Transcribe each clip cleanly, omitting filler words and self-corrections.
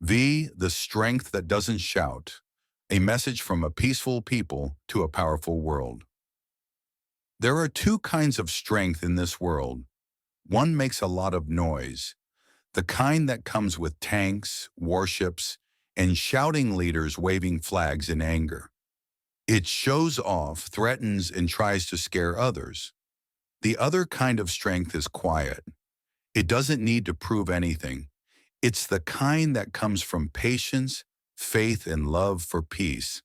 The strength that doesn't shout. A message from a peaceful people to a powerful world. There are two kinds of strength in this world. One makes a lot of noise, the kind that comes with tanks, warships, and shouting leaders waving flags in anger. It shows off, threatens, and tries to scare others. The other kind of strength is quiet. It doesn't need to prove anything. It's the kind that comes from patience, faith, and love for peace.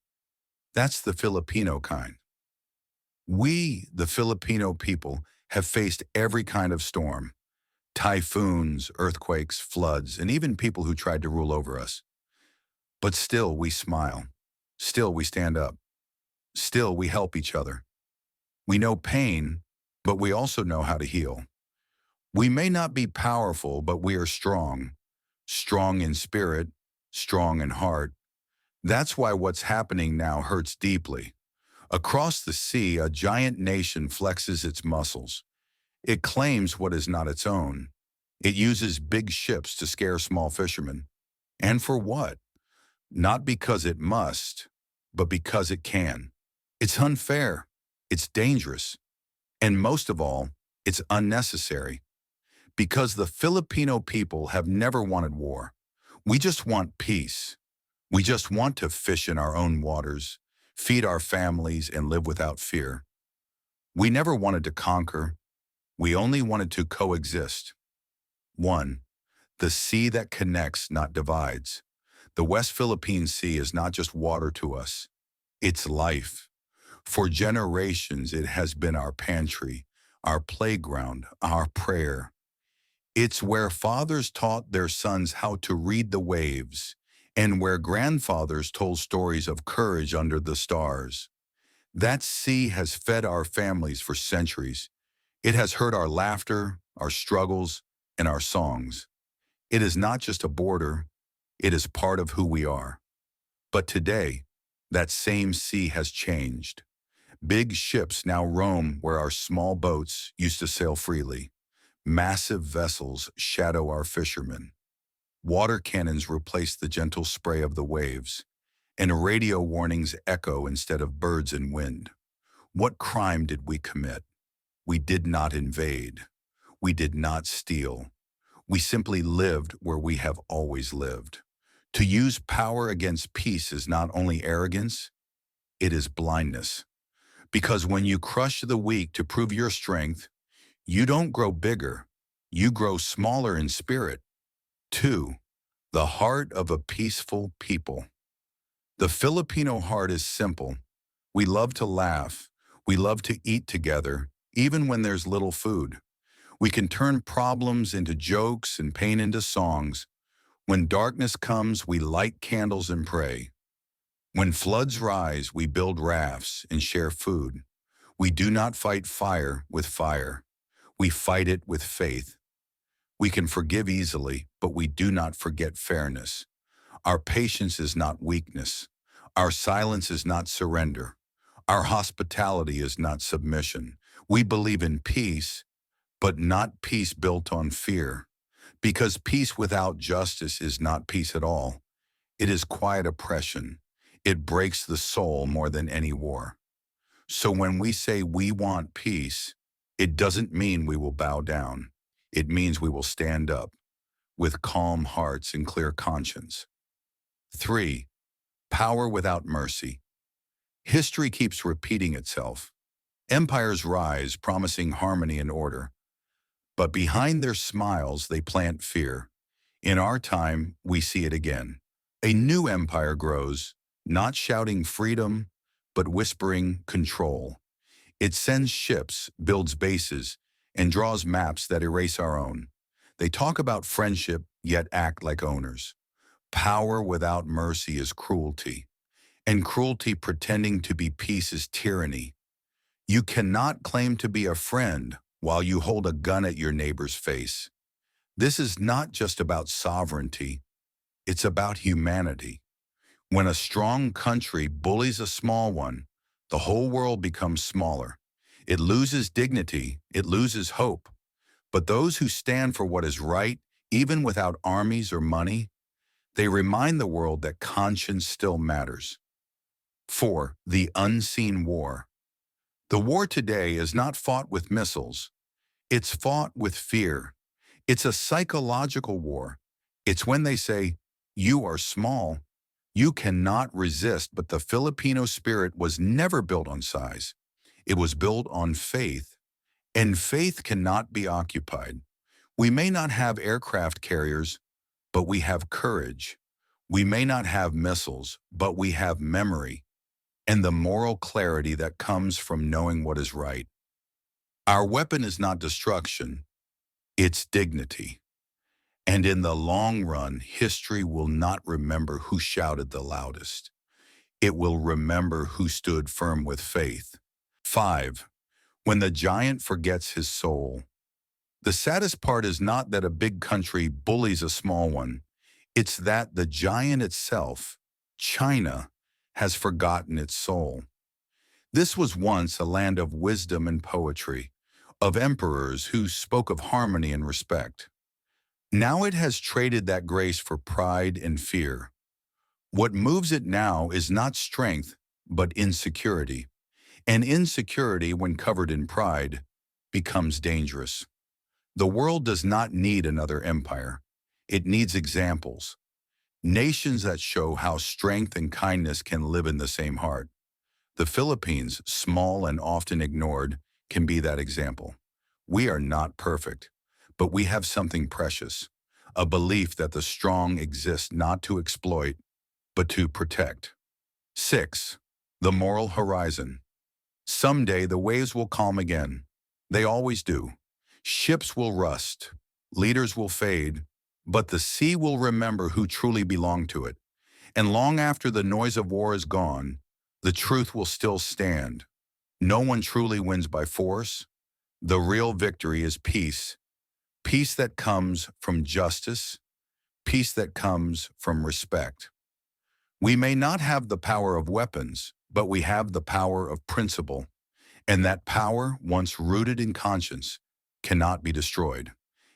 That's the Filipino kind. We, the Filipino people, have faced every kind of storm. Typhoons, earthquakes, floods, and even people who tried to rule over us. But still we smile. Still we stand up. Still we help each other. We know pain, but we also know how to heal. We may not be powerful, but we are strong. Strong in spirit, strong in heart. That's why what's happening now hurts deeply. Across the sea, a giant nation flexes its muscles. It claims what is not its own. It uses big ships to scare small fishermen. And for what? Not because it must, but because it can. It's unfair. It's dangerous. And most of all, it's unnecessary. Because the Filipino people have never wanted war. We just want peace. We just want to fish in our own waters, feed our families, and live without fear. We never wanted to conquer. We only wanted to coexist. 1. The sea that connects, not divides. The West Philippine Sea is not just water to us. It's life. For generations, it has been our pantry, our playground, our prayer. It's where fathers taught their sons how to read the waves, and where grandfathers told stories of courage under the stars. That sea has fed our families for centuries. It has heard our laughter, our struggles, and our songs. It is not just a border, it is part of who we are. But today, that same sea has changed. Big ships now roam where our small boats used to sail freely. Massive vessels shadow our fishermen. Water cannons replace the gentle spray of the waves, and radio warnings echo instead of birds and wind. What crime did we commit? We did not invade. We did not steal. We simply lived where we have always lived. To use power against peace is not only arrogance, it is blindness. Because when you crush the weak to prove your strength, you don't grow bigger, you grow smaller in spirit. 2. The heart of a peaceful people. The Filipino heart is simple. We love to laugh. We love to eat together, even when there's little food. We can turn problems into jokes and pain into songs. When darkness comes, we light candles and pray. When floods rise, we build rafts and share food. We do not fight fire with fire. We fight it with faith. We can forgive easily, but we do not forget fairness. Our patience is not weakness. Our silence is not surrender. Our hospitality is not submission. We believe in peace, but not peace built on fear. Because peace without justice is not peace at all. It is quiet oppression. It breaks the soul more than any war. So when we say we want peace, it doesn't mean we will bow down. It means we will stand up with calm hearts and clear conscience. 3. Power without mercy. History keeps repeating itself. Empires rise, promising harmony and order. But behind their smiles, they plant fear. In our time, we see it again. A new empire grows, not shouting freedom, but whispering control. It sends ships, builds bases, and draws maps that erase our own. They talk about friendship, yet act like owners. Power without mercy is cruelty, and cruelty pretending to be peace is tyranny. You cannot claim to be a friend while you hold a gun at your neighbor's face. This is not just about sovereignty, it's about humanity. When a strong country bullies a small one, the whole world becomes smaller. It loses dignity, it loses hope. But those who stand for what is right, even without armies or money, They remind the world that conscience still matters. 4. The unseen war. The war today is not fought with missiles. It's fought with fear. It's a psychological war. It's when they say, "You are small. You cannot resist," but the Filipino spirit was never built on size. It was built on faith, and faith cannot be occupied. We may not have aircraft carriers, but we have courage. We may not have missiles, but we have memory and the moral clarity that comes from knowing what is right. Our weapon is not destruction, it's dignity. And in the long run, history will not remember who shouted the loudest. It will remember who stood firm with faith. 5. When the giant forgets his soul. The saddest part is not that a big country bullies a small one. It's that the giant itself, China, has forgotten its soul. This was once a land of wisdom and poetry, of emperors who spoke of harmony and respect. Now it has traded that grace for pride and fear. What moves it now is not strength, but insecurity. And insecurity, when covered in pride, becomes dangerous. The world does not need another empire. It needs examples. Nations that show how strength and kindness can live in the same heart. The Philippines, small and often ignored, can be that example. We are not perfect, but we have something precious, a belief that the strong exist not to exploit, but to protect. 6. The moral horizon. Someday the waves will calm again. They always do. Ships will rust, leaders will fade, but the sea will remember who truly belonged to it. And long after the noise of war is gone, the truth will still stand. No one truly wins by force. The real victory is peace. Peace that comes from justice. Peace that comes from respect. We may not have the power of weapons, but we have the power of principle. And that power, once rooted in conscience, cannot be destroyed.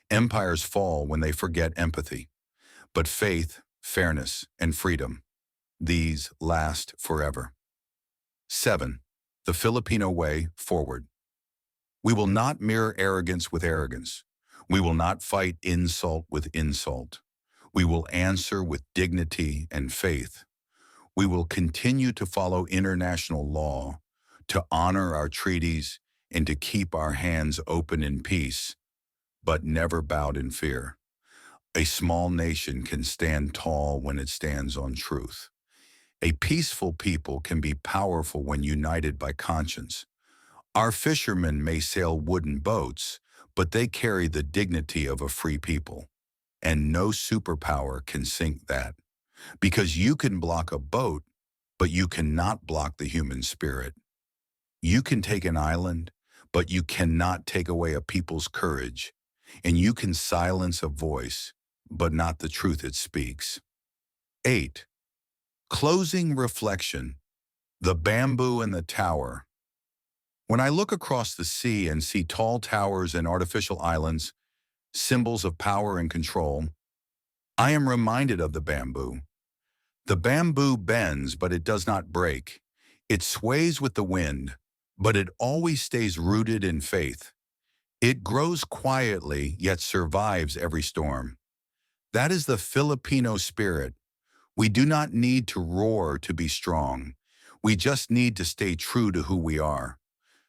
Empires fall when they forget empathy. But faith, fairness, and freedom, these last forever. 7. The Filipino way forward. We will not mirror arrogance with arrogance. We will not fight insult with insult. We will answer with dignity and faith. We will continue to follow international law, to honor our treaties, and to keep our hands open in peace, but never bowed in fear. A small nation can stand tall when it stands on truth. A peaceful people can be powerful when united by conscience. Our fishermen may sail wooden boats, but they carry the dignity of a free people. And no superpower can sink that. Because you can block a boat, but you cannot block the human spirit. You can take an island, but you cannot take away a people's courage. And you can silence a voice, but not the truth it speaks. 8. Closing reflection. The bamboo and the tower. When I look across the sea and see tall towers and artificial islands, symbols of power and control, I am reminded of the bamboo. The bamboo bends, but it does not break. It sways with the wind, but it always stays rooted in faith. It grows quietly, yet survives every storm. That is the Filipino spirit. We do not need to roar to be strong. We just need to stay true to who we are.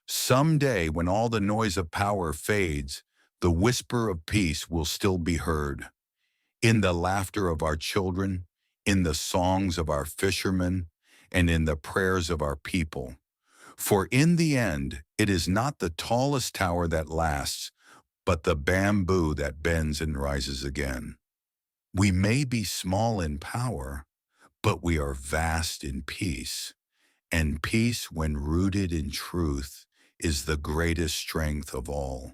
Someday, when all the noise of power fades, the whisper of peace will still be heard. In the laughter of our children, in the songs of our fishermen, and in the prayers of our people. For in the end, it is not the tallest tower that lasts, but the bamboo that bends and rises again. We may be small in power, but we are vast in peace. And peace, when rooted in truth, is the greatest strength of all.